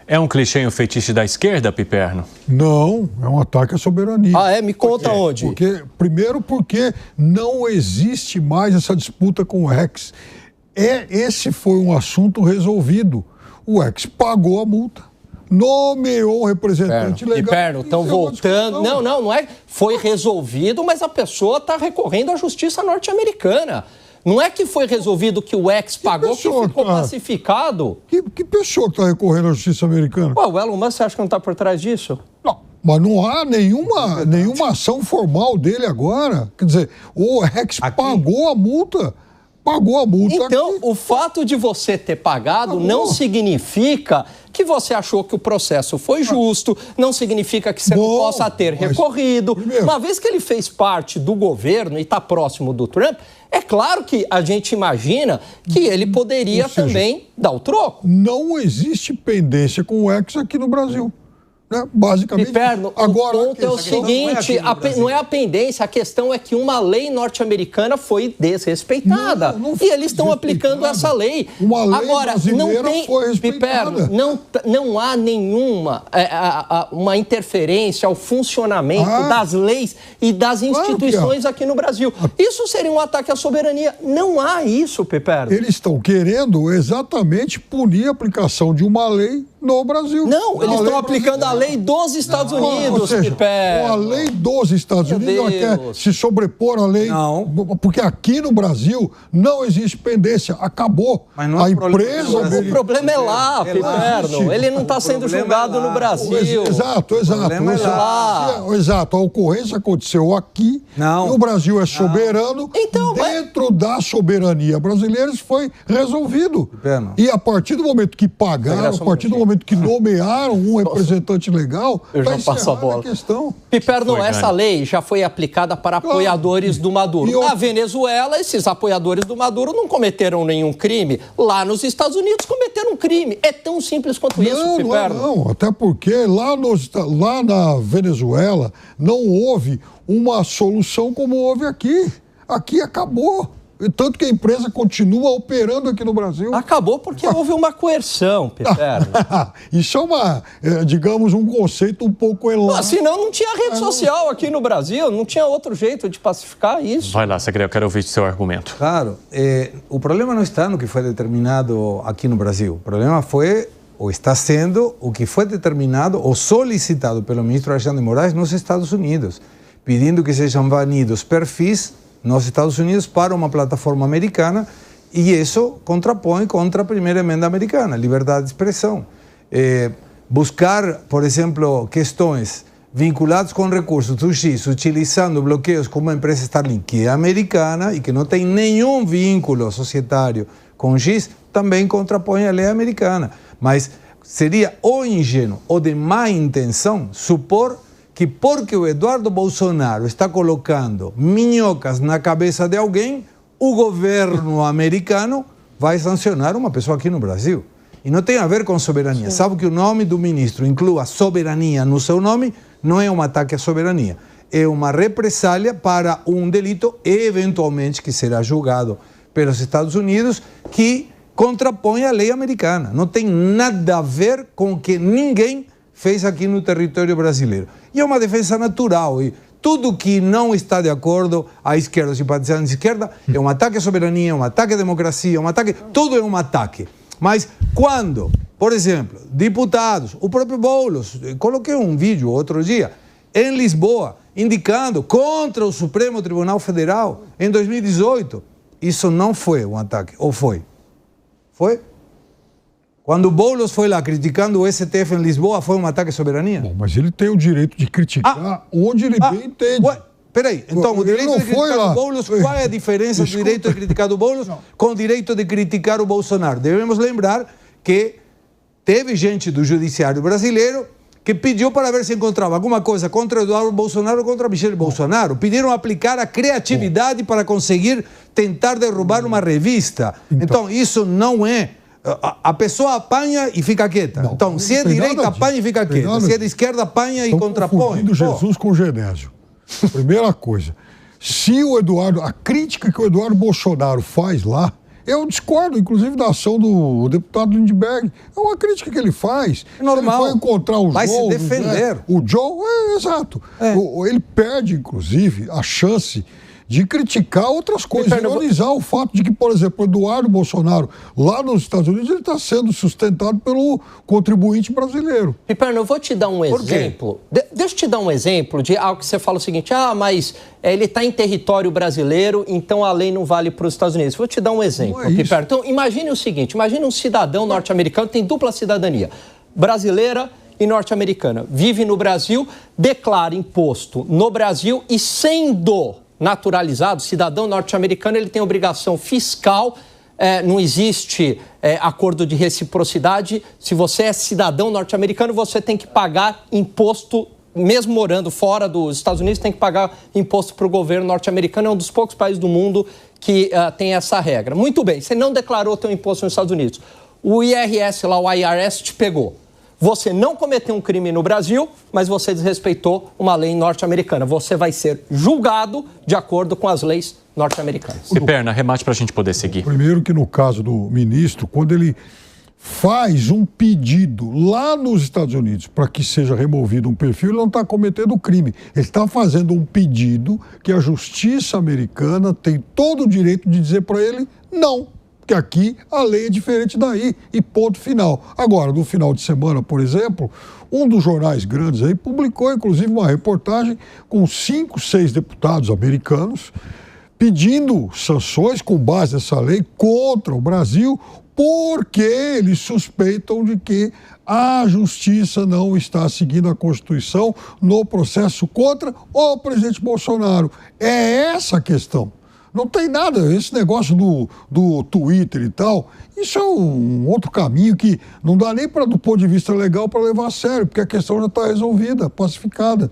É um clichê e um fetiche da esquerda, Piperno? Não, é um ataque à soberania. Ah, é? Me conta onde. Primeiro porque não existe mais essa disputa com o X. Esse foi um assunto resolvido. O X pagou a multa, nomeou um representante legal. Piperno, estão voltando. Não é. Foi resolvido, mas a pessoa está recorrendo à justiça norte-americana. Não é que foi resolvido que o X pagou, que ficou pacificado. Que pessoa que está recorrendo à justiça americana? Pô, o Elon Musk, você acha que não está por trás disso? Não, mas não há nenhuma ação formal dele agora. Quer dizer, o X pagou a multa. Pagou a multa. Então, o fato de você ter pagado não significa que você achou que o processo foi justo, não significa que você não possa ter recorrido. Uma vez que ele fez parte do governo e está próximo do Trump, é claro que a gente imagina que ele poderia também dar o troco. Não existe pendência com o X aqui no Brasil. Né? Basicamente. Piperno, agora, o ponto é o seguinte, não é a pendência, a questão é que uma lei norte-americana foi desrespeitada. E eles estão aplicando essa lei. Uma lei agora, brasileira foi respeitada. Piperno, não há nenhuma uma interferência ao funcionamento das leis e das instituições aqui no Brasil. Isso seria um ataque à soberania. Não há isso, Piperno. Eles estão querendo exatamente punir a aplicação de uma lei no Brasil. Não, eles estão aplicando a lei dos Estados Unidos, Piperno. A lei dos Estados Unidos, ela quer se sobrepor à lei. Não. Porque aqui no Brasil não existe pendência. Acabou. Mas não é a empresa... O problema é lá, Piperno. Ele não está sendo julgado no Brasil. Exato. Exato. A ocorrência aconteceu aqui. Não. E o Brasil é soberano. Então, dentro da soberania brasileira, isso foi resolvido. Piperno. E a partir do momento que pagaram, a partir do momento que nomearam um representante legal, eu já passo a bola. Questão. Piperno, essa lei já foi aplicada para apoiadores do Maduro. Na Venezuela, esses apoiadores do Maduro não cometeram nenhum crime. Lá nos Estados Unidos cometeram um crime. É tão simples quanto isso, Piperno. Não, até porque lá na Venezuela não houve uma solução como houve aqui. Aqui acabou. Tanto que a empresa continua operando aqui no Brasil. Acabou porque houve uma coerção, Piperno. Isso digamos, um conceito um pouco elástico. Senão não tinha rede social aqui no Brasil, não tinha outro jeito de pacificar isso. Vai lá, Segredo, eu quero ouvir seu argumento. Claro, o problema não está no que foi determinado aqui no Brasil. O problema foi, ou está sendo, o que foi determinado ou solicitado pelo ministro Alexandre de Moraes nos Estados Unidos, pedindo que sejam banidos perfis nos Estados Unidos para uma plataforma americana, e isso contrapõe contra a primeira emenda americana, liberdade de expressão. Buscar, por exemplo, questões vinculadas com recursos do X, utilizando bloqueios como a empresa Starlink, que é americana e que não tem nenhum vínculo societário com o X, também contrapõe a lei americana. Mas seria ou ingênuo ou de má intenção supor que porque o Eduardo Bolsonaro está colocando minhocas na cabeça de alguém, o governo americano vai sancionar uma pessoa aqui no Brasil. E não tem a ver com soberania. Sim. Sabe que o nome do ministro inclua soberania no seu nome, não é um ataque à soberania. É uma represália para um delito, eventualmente, que será julgado pelos Estados Unidos, que contrapõe a lei americana. Não tem nada a ver com o que ninguém fez aqui no território brasileiro. E é uma defesa natural. E tudo que não está de acordo à esquerda, simpatizante de esquerda, é um ataque à soberania, é um ataque à democracia, é um ataque... Tudo é um ataque. Mas quando, por exemplo, deputados, o próprio Boulos, coloquei um vídeo outro dia, em Lisboa, indicando contra o Supremo Tribunal Federal, em 2018, isso não foi um ataque, ou foi? Foi? Quando o Boulos foi lá criticando o STF em Lisboa, foi um ataque à soberania? Bom, mas ele tem o direito de criticar onde ele bem entende. Peraí, então o direito de criticar o Boulos, qual é a diferença do direito de criticar o Boulos com o direito de criticar o Bolsonaro? Devemos lembrar que teve gente do judiciário brasileiro que pediu para ver se encontrava alguma coisa contra Eduardo Bolsonaro ou contra Michele Bolsonaro. Pediram aplicar a criatividade para conseguir tentar derrubar uma revista. Então isso não é... A pessoa apanha e fica quieta. Não, então, se é direita, apanha e fica quieta. Se é de esquerda, apanha e contrapõe. Confundindo Jesus com Genésio. Primeira coisa. Se o Eduardo... A crítica que o Eduardo Bolsonaro faz lá Eu discordo, inclusive, da ação do deputado Lindbergh. É uma crítica que ele faz. É normal. Ele foi encontrar o Joe. Vai se defender. Né? O Joe, exato. Ele perde, inclusive, a chance de criticar outras coisas, ironizar o fato de que, por exemplo, Eduardo Bolsonaro, lá nos Estados Unidos, ele está sendo sustentado pelo contribuinte brasileiro. Piperno, eu vou te dar um exemplo. Deixa eu te dar um exemplo de algo que você fala o seguinte, mas ele está em território brasileiro, então a lei não vale para os Estados Unidos. Vou te dar um exemplo, Piperno. Então, imagine o seguinte, imagine um cidadão norte-americano que tem dupla cidadania, brasileira e norte-americana. Vive no Brasil, declara imposto no Brasil e sendo naturalizado, cidadão norte-americano, ele tem obrigação fiscal, não existe acordo de reciprocidade. Se você é cidadão norte-americano, você tem que pagar imposto, mesmo morando fora dos Estados Unidos, tem que pagar imposto para o governo norte-americano. É um dos poucos países do mundo que tem essa regra. Muito bem, você não declarou teu imposto nos Estados Unidos. O IRS lá, o IRS, te pegou. Você não cometeu um crime no Brasil, mas você desrespeitou uma lei norte-americana. Você vai ser julgado de acordo com as leis norte-americanas. Piperno, arremate para a gente poder seguir. Primeiro que no caso do ministro, quando ele faz um pedido lá nos Estados Unidos para que seja removido um perfil, ele não está cometendo crime. Ele está fazendo um pedido que a justiça americana tem todo o direito de dizer para ele não. Porque aqui a lei é diferente daí e ponto final. Agora, no final de semana, por exemplo, um dos jornais grandes aí publicou, inclusive, uma reportagem com 5, 6 deputados americanos pedindo sanções com base nessa lei contra o Brasil porque eles suspeitam de que a justiça não está seguindo a Constituição no processo contra o presidente Bolsonaro. É essa a questão. Não tem nada, esse negócio do Twitter e tal, isso é um outro caminho que não dá nem do ponto de vista legal para levar a sério, porque a questão já está resolvida, pacificada.